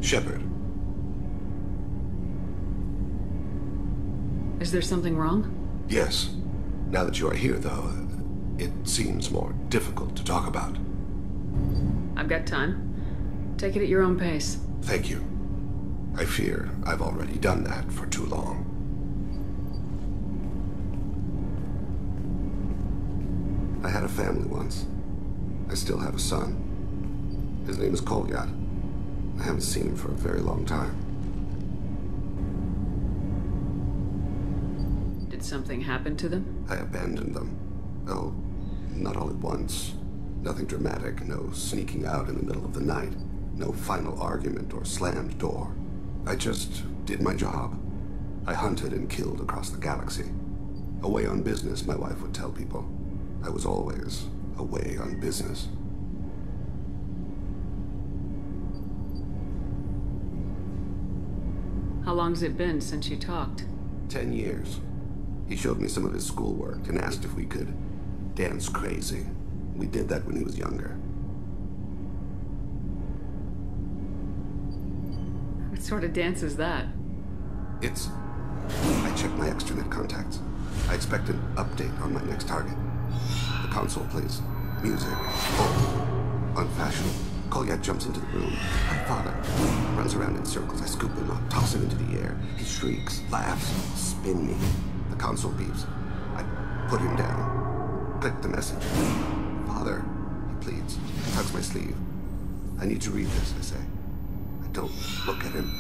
Shepard. Is there something wrong? Yes. Now that you are here, though, it seems more difficult to talk about. I've got time. Take it at your own pace. Thank you. I fear I've already done that for too long. I had a family once. I still have a son. His name is Kolyat. I haven't seen him for a very long time. Did something happen to them? I abandoned them. Oh, not all at once. Nothing dramatic, no sneaking out in the middle of the night, no final argument or slammed door. I just did my job. I hunted and killed across the galaxy. Away on business, my wife would tell people. I was always away on business. How long's it been since you talked? 10 years. He showed me some of his schoolwork and asked if we could dance crazy. We did that when he was younger. What sort of dance is that? I checked my extranet contacts. I expect an update on my next target. The console plays music. Oh, unfashionable. Kolyat jumps into the room. My father runs around in circles. I scoop him up, toss him into the air. He shrieks, laughs, spin me. The console beeps. I put him down. Click the message. Father, he pleads. Tugs my sleeve. I need to read this, I say. I don't look at him.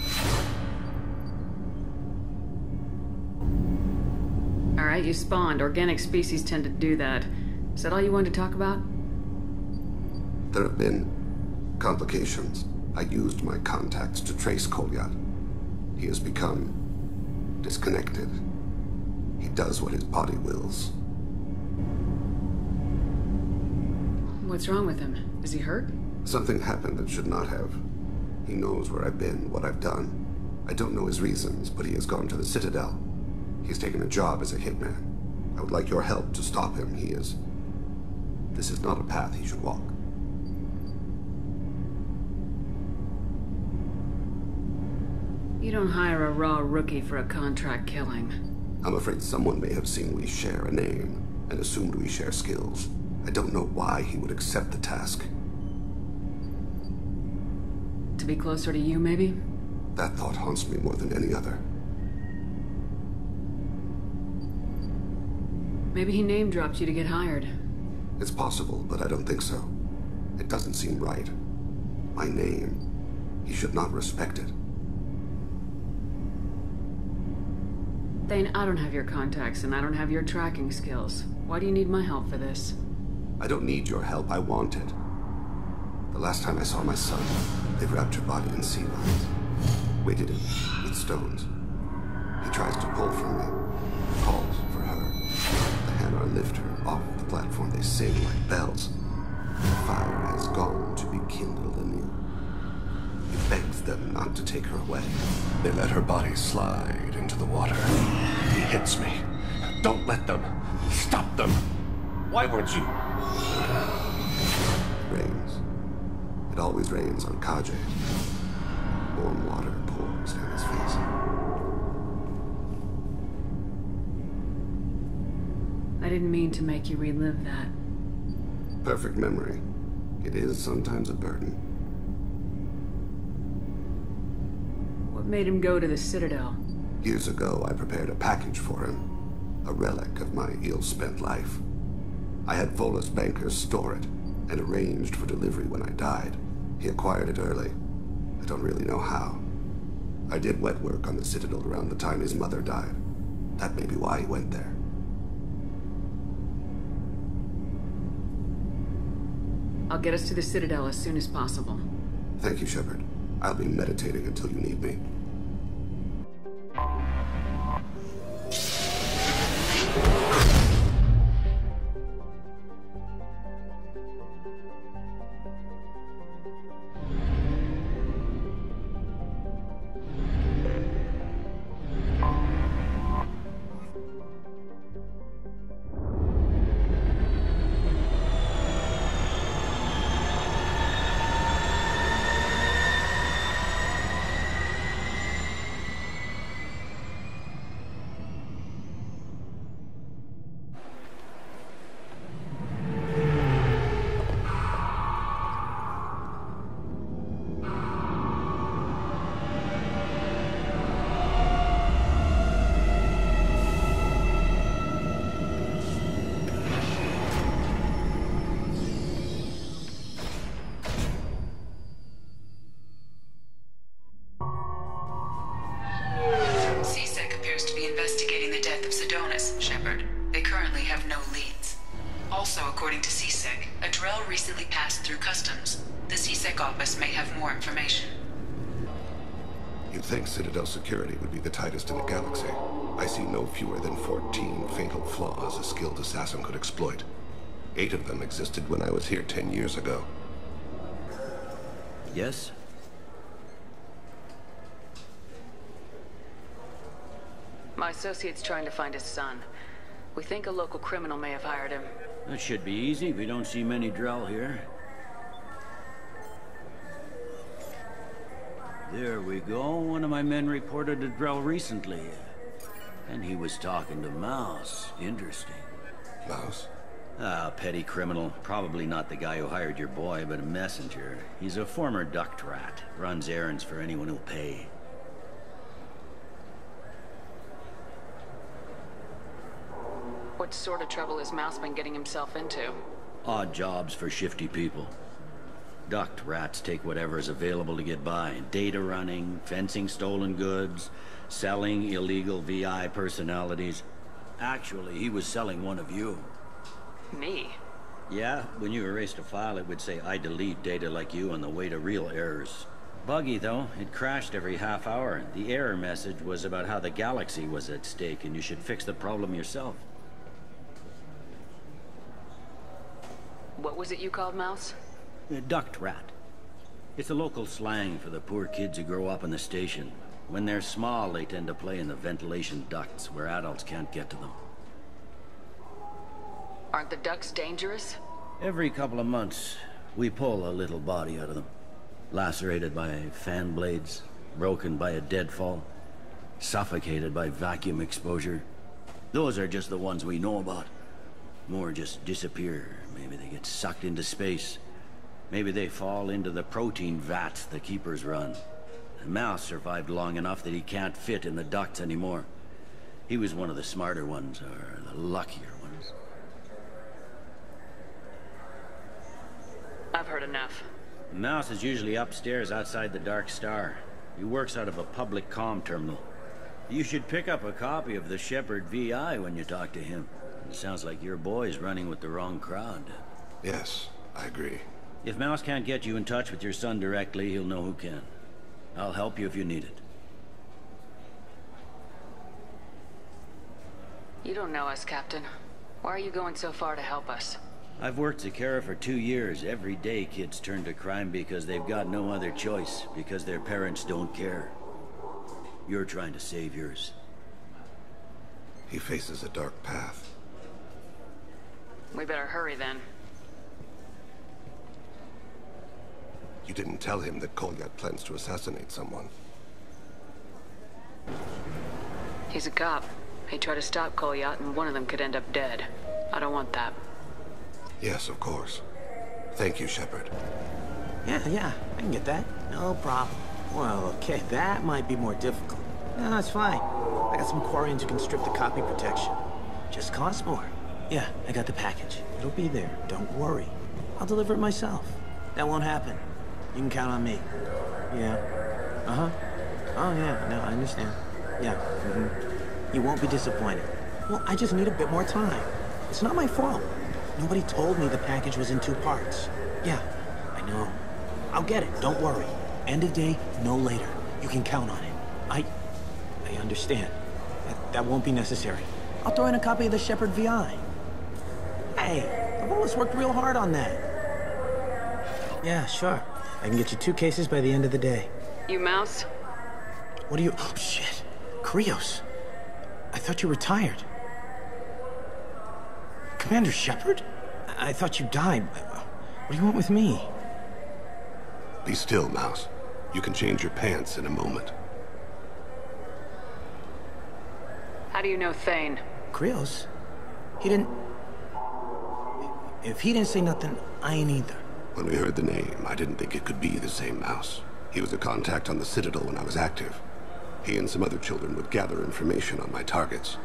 All right, you spawned. Organic species tend to do that. Is that all you wanted to talk about? There have been complications. I used my contacts to trace Kolyat. He has become disconnected. He does what his body wills. What's wrong with him? Is he hurt? Something happened that should not have. He knows where I've been, what I've done. I don't know his reasons, but he has gone to the Citadel. He's taken a job as a hitman. I would like your help to stop him. This is not a path he should walk. You don't hire a raw rookie for a contract killing. I'm afraid someone may have seen we share a name and assumed we share skills. I don't know why he would accept the task. To be closer to you, maybe? That thought haunts me more than any other. Maybe he name-dropped you to get hired. It's possible, but I don't think so. It doesn't seem right. My name. He should not respect it. Thane, I don't have your contacts, and I don't have your tracking skills. Why do you need my help for this? I don't need your help. I want it. The last time I saw my son, they wrapped your body in sea lines, weighted it with stones. He tries to pull from me, calls for her. The hammer lift her off the platform. They sing like bells. The fire has gone to be kindled anew. He begs them not to take her away. They let her body slide into the water. He hits me. Don't let them. Stop them. Why weren't you? It rains. It always rains on Kaje. Warm water pours down his face. I didn't mean to make you relive that. Perfect memory. It is sometimes a burden. What made him go to the Citadel? Years ago, I prepared a package for him. A relic of my ill-spent life. I had Volus bankers store it, and arranged for delivery when I died. He acquired it early. I don't really know how. I did wet work on the Citadel around the time his mother died. That may be why he went there. I'll get us to the Citadel as soon as possible. Thank you, Shepard. I'll be meditating until you need me. recently passed through customs. The CSEC office may have more information. You'd think Citadel security would be the tightest in the galaxy. I see no fewer than 14 fatal flaws a skilled assassin could exploit. 8 of them existed when I was here 10 years ago. Yes? My associate's trying to find his son. We think a local criminal may have hired him. That should be easy. We don't see many Drell here. There we go. One of my men reported a Drell recently. And he was talking to Mouse. Interesting. Mouse? Ah, petty criminal. Probably not the guy who hired your boy, but a messenger. He's a former duct rat. Runs errands for anyone who'll pay. What sort of trouble has Mouse been getting himself into? Odd jobs for shifty people. Duct rats take whatever is available to get by. Data running, fencing stolen goods, selling illegal VI personalities. Actually, he was selling one of you. Me? Yeah, when you erased a file, it would say, I delete data like you on the way to real errors. Buggy, though. It crashed every half hour. The error message was about how the galaxy was at stake, and you should fix the problem yourself. What was it you called Mouse? A duct rat. It's a local slang for the poor kids who grow up in the station. When they're small, they tend to play in the ventilation ducts where adults can't get to them. Aren't the ducks dangerous? Every couple of months, we pull a little body out of them. Lacerated by fan blades, broken by a deadfall, suffocated by vacuum exposure. Those are just the ones we know about. More just disappear. Maybe they get sucked into space. Maybe they fall into the protein vats the Keepers run. The Mouse survived long enough that he can't fit in the ducts anymore. He was one of the smarter ones, or the luckier ones. I've heard enough. The Mouse is usually upstairs outside the Dark Star. He works out of a public comm terminal. You should pick up a copy of the Shepherd VI when you talk to him. It sounds like your boy's running with the wrong crowd. Yes, I agree. If Mouse can't get you in touch with your son directly, he'll know who can. I'll help you if you need it. You don't know us, Captain. Why are you going so far to help us? I've worked Zakera for 2 years. Every day kids turn to crime because they've got no other choice, because their parents don't care. You're trying to save yours. He faces a dark path. We better hurry then. You didn't tell him that Kolyat plans to assassinate someone. He's a cop. He tried to stop Kolyat and one of them could end up dead. I don't want that. Yes, of course. Thank you, Shepard. Yeah, I can get that. No problem. Well, okay, that might be more difficult. No, it's fine. I got some Quarians who can strip the copy protection. Just costs more. Yeah, I got the package. It'll be there. Don't worry. I'll deliver it myself. That won't happen. You can count on me. Yeah. Uh-huh. Oh, yeah. No, I understand. Yeah. You won't be disappointed. Well, I just need a bit more time. It's not my fault. Nobody told me the package was in 2 parts. Yeah, I know. I'll get it. Don't worry. End of day, no later. You can count on it. I understand. That won't be necessary. I'll throw in a copy of the Shepherd VI. Hey, I've always worked real hard on that. Yeah, sure. I can get you 2 cases by the end of the day. You Mouse? What are you... Oh, shit. Krios. I thought you retired. Commander Shepard? I thought you died. What do you want with me? Be still, Mouse. You can change your pants in a moment. How do you know Thane? Krios? He didn't... If he didn't say nothing, I ain't either. When we heard the name, I didn't think it could be the same Mouse. He was a contact on the Citadel when I was active. He and some other children would gather information on my targets.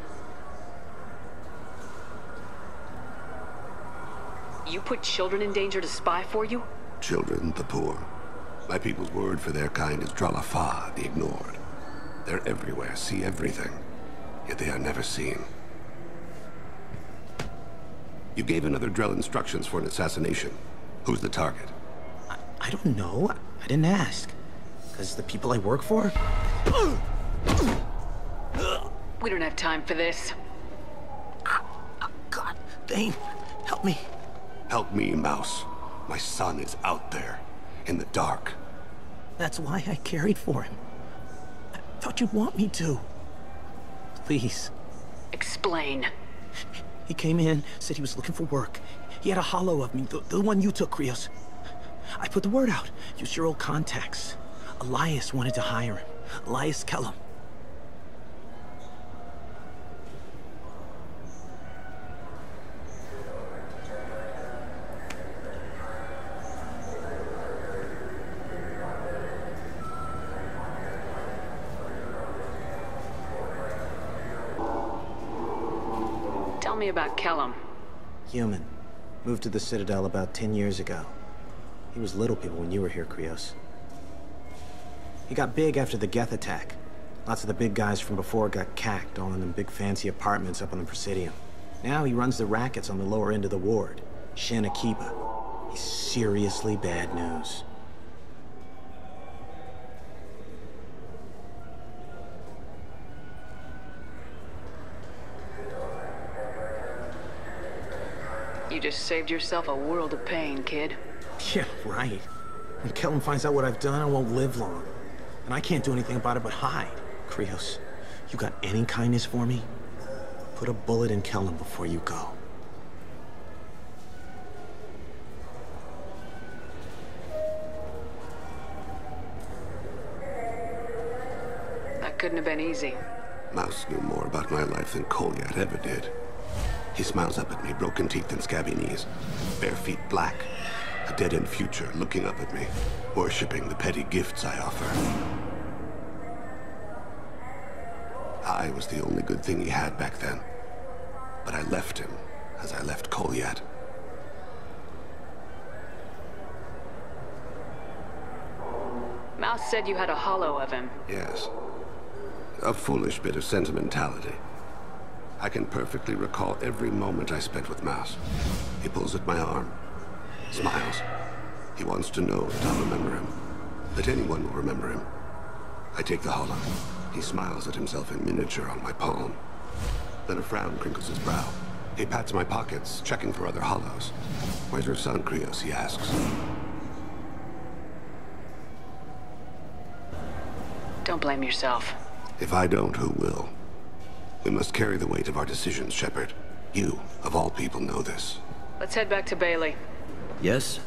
You put children in danger to spy for you? Children, the poor. My people's word for their kind is Dralafa, the ignored. They're everywhere, see everything, yet they are never seen. You gave another Drell instructions for an assassination. Who's the target? I don't know. I didn't ask. Because the people I work for? We don't have time for this. God, Thane, help me. Help me, Mouse. My son is out there, in the dark. That's why I carried for him. I thought you'd want me to. Please. Explain. He came in, said he was looking for work. He had a holo of me, the one you took, Krios. I put the word out. Used your old contacts. Elias wanted to hire him. Elias Kellum. Tell me about Kellum. Human. Moved to the Citadel about 10 years ago. He was little people when you were here, Krios. He got big after the Geth attack. Lots of the big guys from before got cacked all in them big fancy apartments up on the Presidium. Now he runs the rackets on the lower end of the ward. Shin Akiba. He's seriously bad news. You just saved yourself a world of pain, kid. Yeah, right. When Kellum finds out what I've done, I won't live long. And I can't do anything about it but hide. Krios, you got any kindness for me? Put a bullet in Kellum before you go. That couldn't have been easy. Mouse knew more about my life than Kolyat ever did. He smiles up at me, broken teeth and scabby knees. Bare feet black. A dead-end future looking up at me, worshipping the petty gifts I offer. I was the only good thing he had back then. But I left him, as I left Kolyat. Mouse said you had a holo of him. Yes. A foolish bit of sentimentality. I can perfectly recall every moment I spent with Mouse. He pulls at my arm. Smiles. He wants to know that I'll remember him. That anyone will remember him. I take the holo. He smiles at himself in miniature on my palm. Then a frown crinkles his brow. He pats my pockets, checking for other holos. Where's your son, Krios? He asks. Don't blame yourself. If I don't, who will? We must carry the weight of our decisions, Shepard. You, of all people, know this. Let's head back to Bailey. Yes?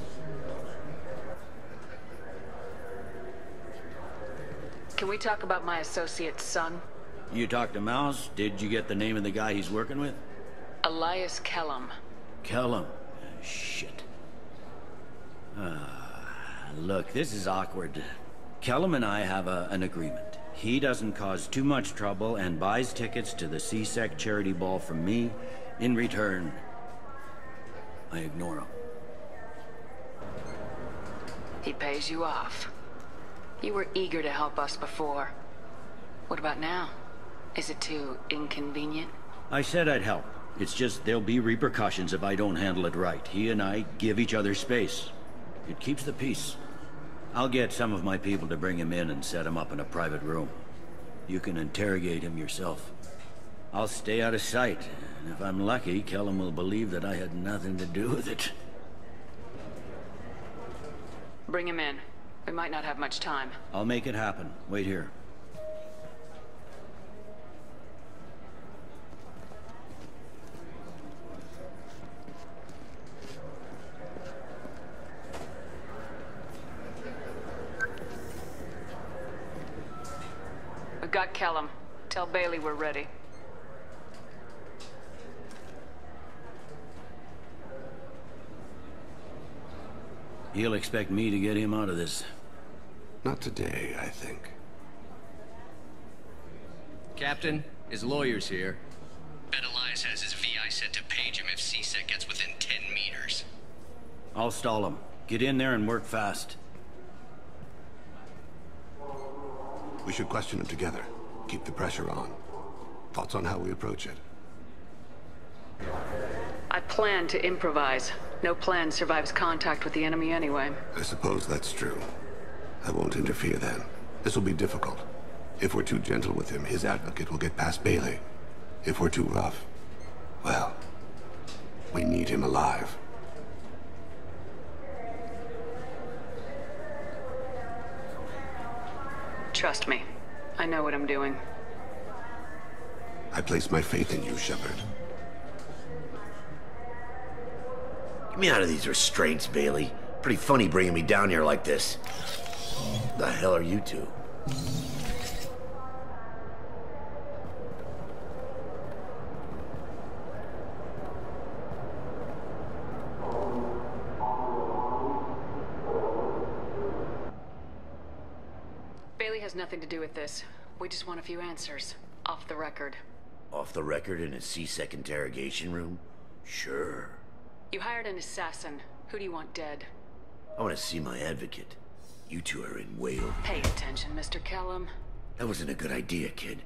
Can we talk about my associate's son? You talked to Mouse? Did you get the name of the guy he's working with? Elias Kellum. Kellum. Shit. Look, this is awkward. Kellum and I have an agreement. He doesn't cause too much trouble and buys tickets to the C-Sec charity ball from me. In return, I ignore him. He pays you off. You were eager to help us before. What about now? Is it too inconvenient? I said I'd help. It's just there'll be repercussions if I don't handle it right. He and I give each other space. It keeps the peace. I'll get some of my people to bring him in and set him up in a private room. You can interrogate him yourself. I'll stay out of sight, and if I'm lucky, Kellum will believe that I had nothing to do with it. Bring him in. We might not have much time. I'll make it happen. Wait here. We've got Kellum. Tell Bailey we're ready. He'll expect me to get him out of this. Not today, I think. Captain, his lawyer's here. Bet Elias has his VI set to page him if C-Sec gets within 10 meters. I'll stall him. Get in there and work fast. We should question him together. Keep the pressure on. Thoughts on how we approach it? I plan to improvise. No plan survives contact with the enemy anyway. I suppose that's true. I won't interfere then. This will be difficult. If we're too gentle with him, his advocate will get past Bailey. If we're too rough, well, we need him alive. Trust me. I know what I'm doing. I place my faith in you, Shepard. Get me out of these restraints, Bailey. Pretty funny bringing me down here like this. The hell are you two? Bailey has nothing to do with this. We just want a few answers. Off the record. Off the record in a C-Sec interrogation room? Sure. You hired an assassin. Who do you want dead? I want to see my advocate. You two are in way over. Pay attention, Mr. Kellum. That wasn't a good idea, kid.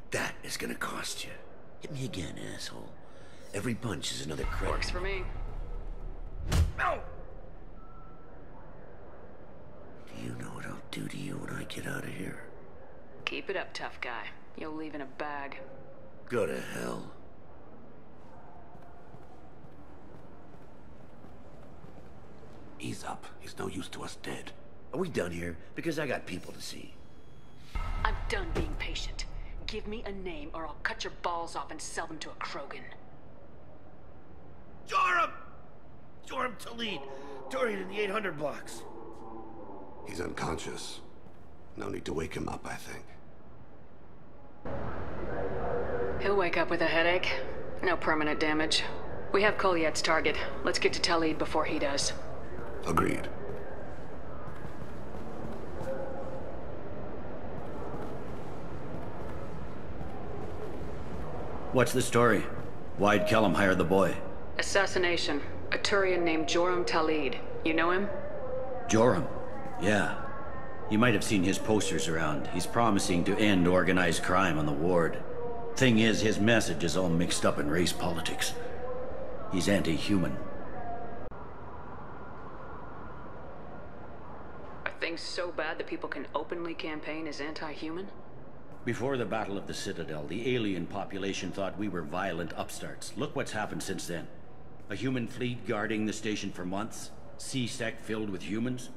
That is gonna cost you. Hit me again, asshole. Every punch is another credit. Works for me. No! Do you know what I'll do to you when I get out of here? Keep it up, tough guy. You'll leave in a bag. Go to hell. Ease up. He's no use to us dead. Are we done here? Because I got people to see. I'm done being patient. Give me a name or I'll cut your balls off and sell them to a Krogan. Joram! Joram Talid. Dorian in the 800 blocks. He's unconscious. No need to wake him up, I think. He'll wake up with a headache. No permanent damage. We have Kolyad's target. Let's get to Talid before he does. Agreed. What's the story? Why'd Kellum hire the boy? Assassination. A Turian named Joram Talid. You know him? Joram? Yeah. You might have seen his posters around. He's promising to end organized crime on the ward. Thing is, his message is all mixed up in race politics. He's anti-human. Are things so bad that people can openly campaign as anti-human? Before the Battle of the Citadel, the alien population thought we were violent upstarts. Look what's happened since then. A human fleet guarding the station for months. C-Sec filled with humans.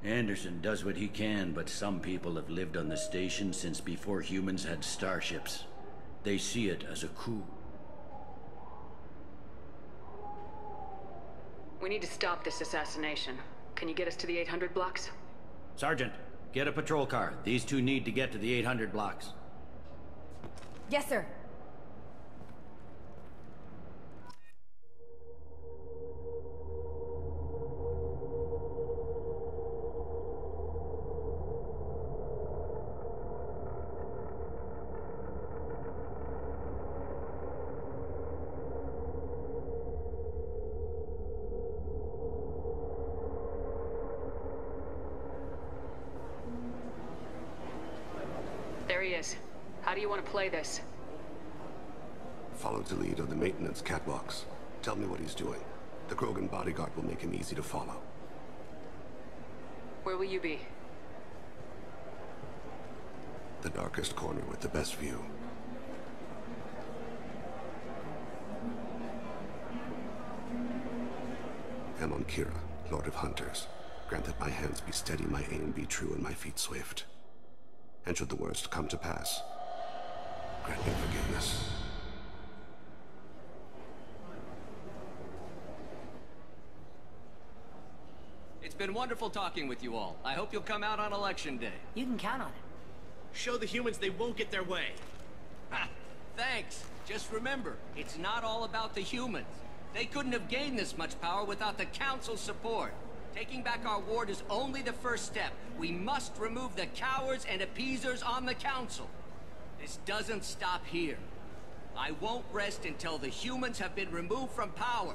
Anderson does what he can, but some people have lived on the station since before humans had starships. They see it as a coup. We need to stop this assassination. Can you get us to the 800 blocks? Sergeant, get a patrol car. These two need to get to the 800 blocks. Yes, sir. There he is. How do you want to play this? Follow the lead on the maintenance catwalks. Tell me what he's doing. The Krogan bodyguard will make him easy to follow. Where will you be? The darkest corner with the best view. Amon Kira, Lord of Hunters. Grant that my hands be steady, my aim be true, and my feet swift. And should the worst come to pass, grant me forgiveness. It's been wonderful talking with you all. I hope you'll come out on Election Day. You can count on it. Show the humans they won't get their way. Ha! Thanks. Just remember, it's not all about the humans. They couldn't have gained this much power without the Council's support. Taking back our ward is only the first step. We must remove the cowards and appeasers on the Council. This doesn't stop here. I won't rest until the humans have been removed from power.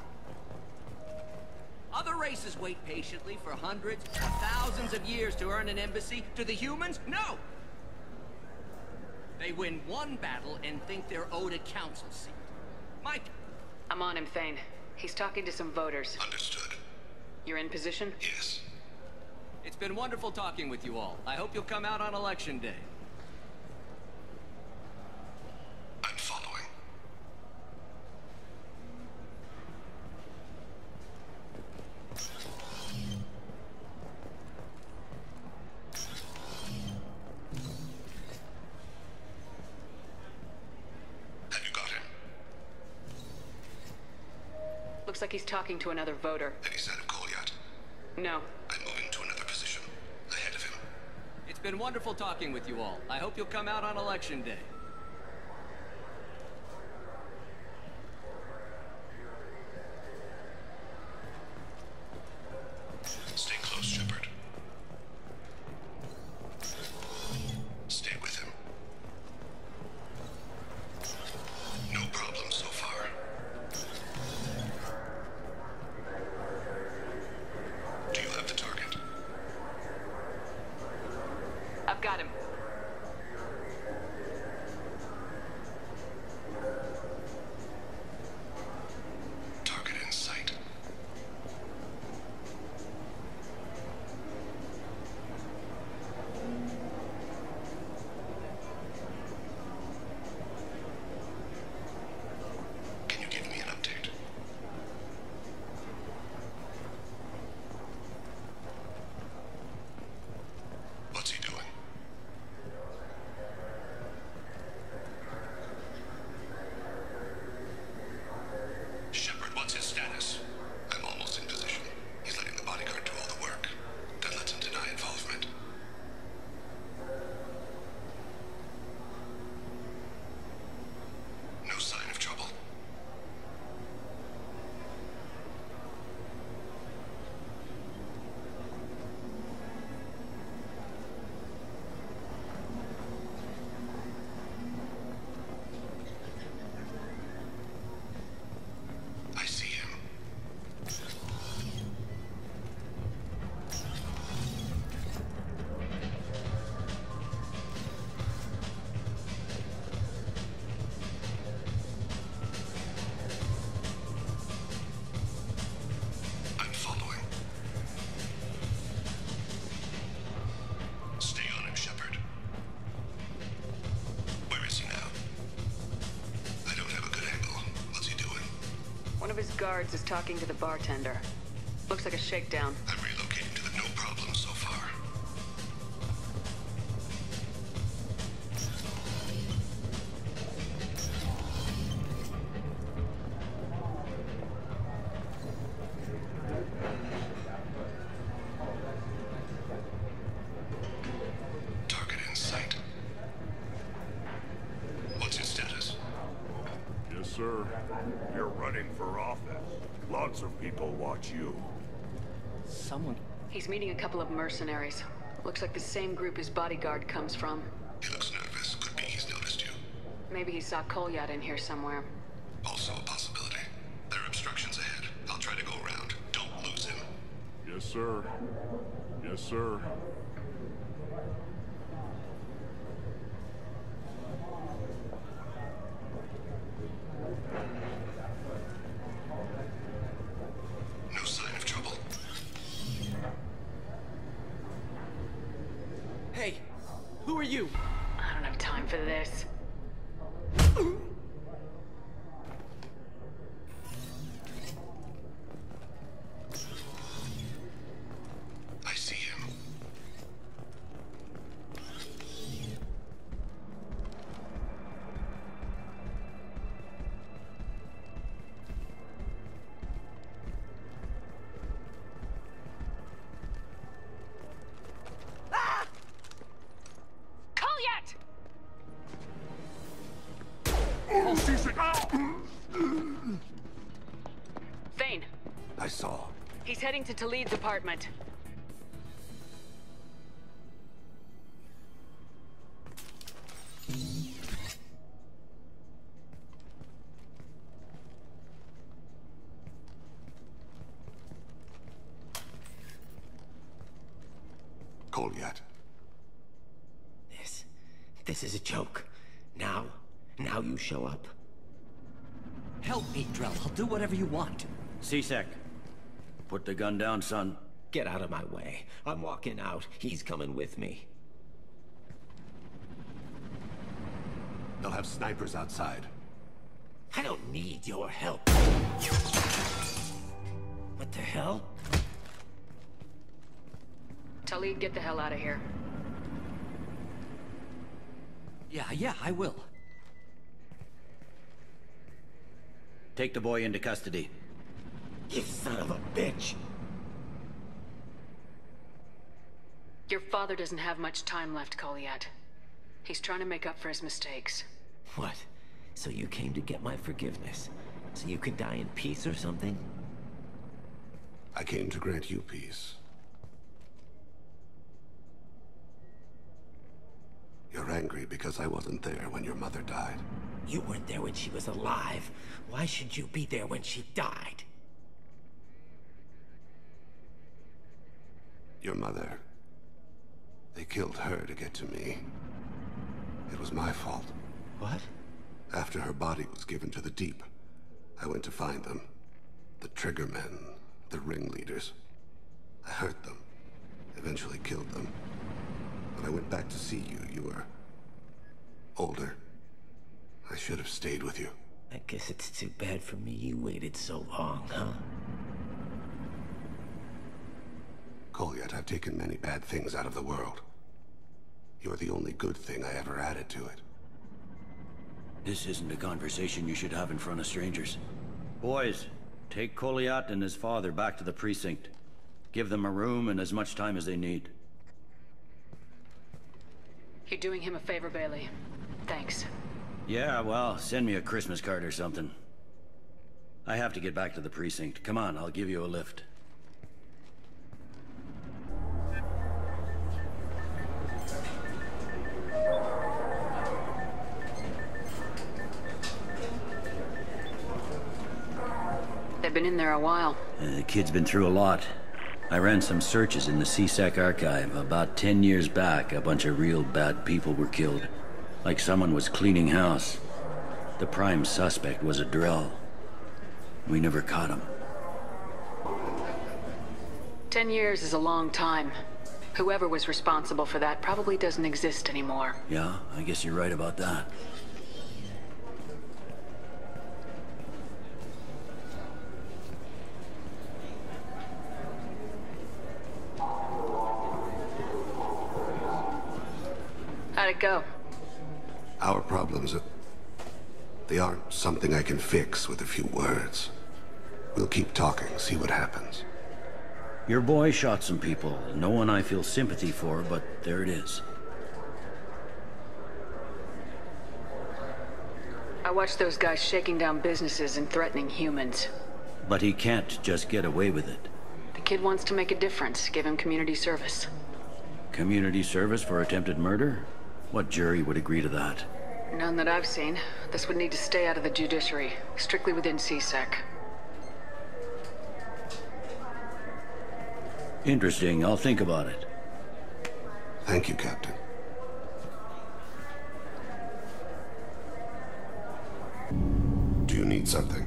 Other races wait patiently for hundreds or thousands of years to earn an embassy. To the humans, no! They win one battle and think they're owed a council seat. Mike! I'm on him, Thane. He's talking to some voters. Understood. You're in position? Yes. It's been wonderful talking with you all. I hope you'll come out on Election Day. I'm following. Have you got him? Looks like he's talking to another voter. Any sign of Cole yet? No. I'm moving to another position. Ahead of him. It's been wonderful talking with you all. I hope you'll come out on Election Day. Stay close, Shepard. Stay with him. No problem so far. Do you have the target? I've got him. Target in sight. Can you give me an update? What's he doing? Shepard, what's his status? I'm almost in position. He's letting the bodyguard do all the work. Then let's him deny involvement. No sign of trouble. I see him. I'm following. Stay on him, Shepard. Where is he now? I don't have a good angle. What's he doing? One of his guards is talking to the bartender. Looks like a shakedown. I'm relocating to the no problem so far. Target in sight. What's his status? Yes, sir. You're running for office. Lots of people watch you. Someone... He's meeting a couple of mercenaries. Looks like the same group his bodyguard comes from. He looks nervous. Could be he's noticed you. Maybe he saw Kolyat in here somewhere. Also a possibility. There are obstructions ahead. I'll try to go around. Don't lose him. Yes, sir. Yes, sir. No sign of trouble. Hey, who are you? I don't have time for this. I see him. Kolyat! Thane, I saw. he's heading to Talid's apartment. Kolyat. This is a joke. Now you show up. Help me, Drell. I'll do whatever you want. C-Sec. Put the gun down, son. Get out of my way. I'm walking out. He's coming with me. They'll have snipers outside. I don't need your help. What the hell? Talib, get the hell out of here. Yeah, I will. Take the boy into custody. You son of a bitch! Your father doesn't have much time left, Koliat. He's trying to make up for his mistakes. What? So you came to get my forgiveness? So you could die in peace or something? I came to grant you peace. You're angry because I wasn't there when your mother died. You weren't there when she was alive. Why should you be there when she died? Your mother. They killed her to get to me. It was my fault. What? After her body was given to the deep, I went to find them. The triggermen, the ringleaders. I hurt them, eventually killed them. When I went back to see you, you were older. I should have stayed with you. I guess it's too bad for me you waited so long, huh? Koliat, I've taken many bad things out of the world. You're the only good thing I ever added to it. This isn't a conversation you should have in front of strangers. Boys, take Koliat and his father back to the precinct. Give them a room and as much time as they need. You're doing him a favor, Bailey. Thanks. Yeah, well, send me a Christmas card or something. I have to get back to the precinct. Come on, I'll give you a lift. They've been in there a while. The kid's been through a lot. I ran some searches in the C-Sec archive. About 10 years back, a bunch of real bad people were killed. Like someone was cleaning house. The prime suspect was a drill. We never caught him. 10 years is a long time. Whoever was responsible for that probably doesn't exist anymore. Yeah, I guess you're right about that. How'd it go? Our problems, they aren't something I can fix with a few words. We'll keep talking, see what happens. Your boy shot some people. No one I feel sympathy for, but there it is. I watched those guys shaking down businesses and threatening humans. But he can't just get away with it. The kid wants to make a difference. Give him community service. Community service for attempted murder? What jury would agree to that? None that I've seen. This would need to stay out of the judiciary, strictly within C-Sec. Interesting. I'll think about it. Thank you, Captain. Do you need something?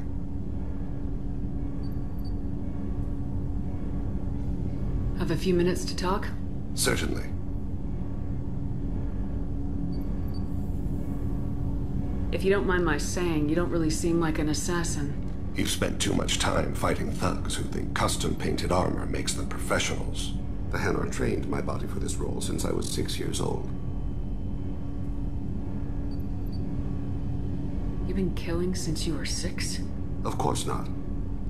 Have a few minutes to talk? Certainly. If you don't mind my saying, you don't really seem like an assassin. You've spent too much time fighting thugs who think custom-painted armor makes them professionals. The Thane trained my body for this role since I was 6 years old. You've been killing since you were 6? Of course not.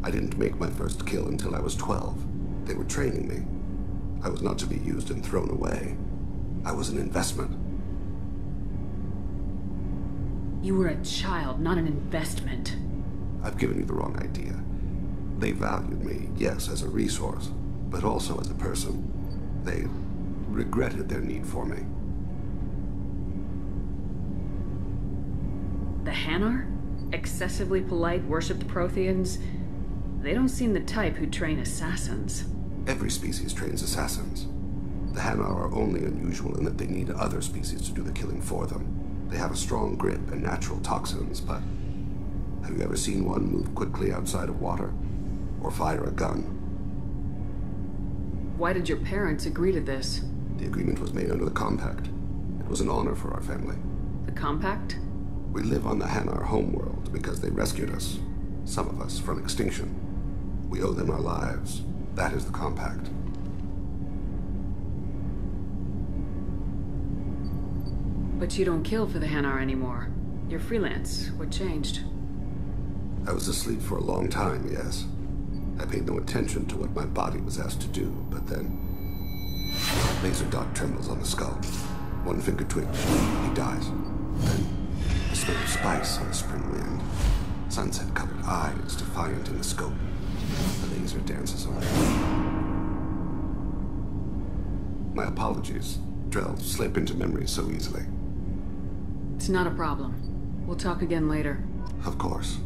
I didn't make my first kill until I was 12. They were training me. I was not to be used and thrown away. I was an investment. You were a child, not an investment. I've given you the wrong idea. They valued me, yes, as a resource, but also as a person. They regretted their need for me. The Thane? Excessively polite, worshipped Protheans? They don't seem the type who train assassins. Every species trains assassins. The Thane are only unusual in that they need other species to do the killing for them. They have a strong grip and natural toxins, but have you ever seen one move quickly outside of water? or fire a gun. Why did your parents agree to this? The agreement was made under the compact. It was an honor for our family. The compact? We live on the Hanar homeworld because they rescued us, some of us, from extinction. We owe them our lives. That is the compact. But you don't kill for the Hanar anymore. You're freelance. What changed? I was asleep for a long time, yes. I paid no attention to what my body was asked to do, but then... Laser dot trembles on the skull. One finger twitch. He dies. Then, the smell of spice on the spring wind. Sunset-colored eyes defiant in the scope. The laser dances away. My apologies. Drell slip into memory so easily. It's not a problem. We'll talk again later. Of course.